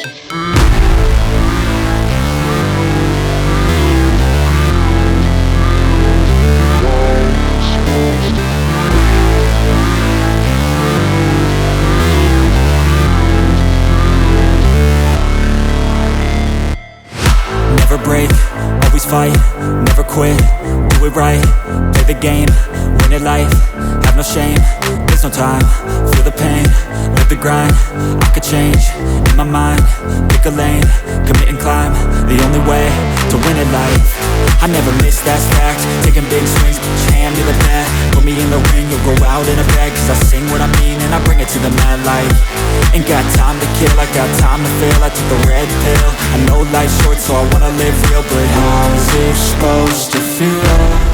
supposed to feel. Never break, always fight, never quit, do it right, play the game, win it life, have no shame, there's no time, feel the pain, live the grind, I could change, in my mind, pick a lane, commit and climb, the only way to win it life. I never miss, that's fact, taking big swings, put your hand to the bat, put me in the ring, you'll go out in a bag, cause I sing what I mean and I bring it to the mad light. Ain't got time to kill, I got time to feel, I took the red pill, I know life's short so I wanna live real, but how's it supposed to feel?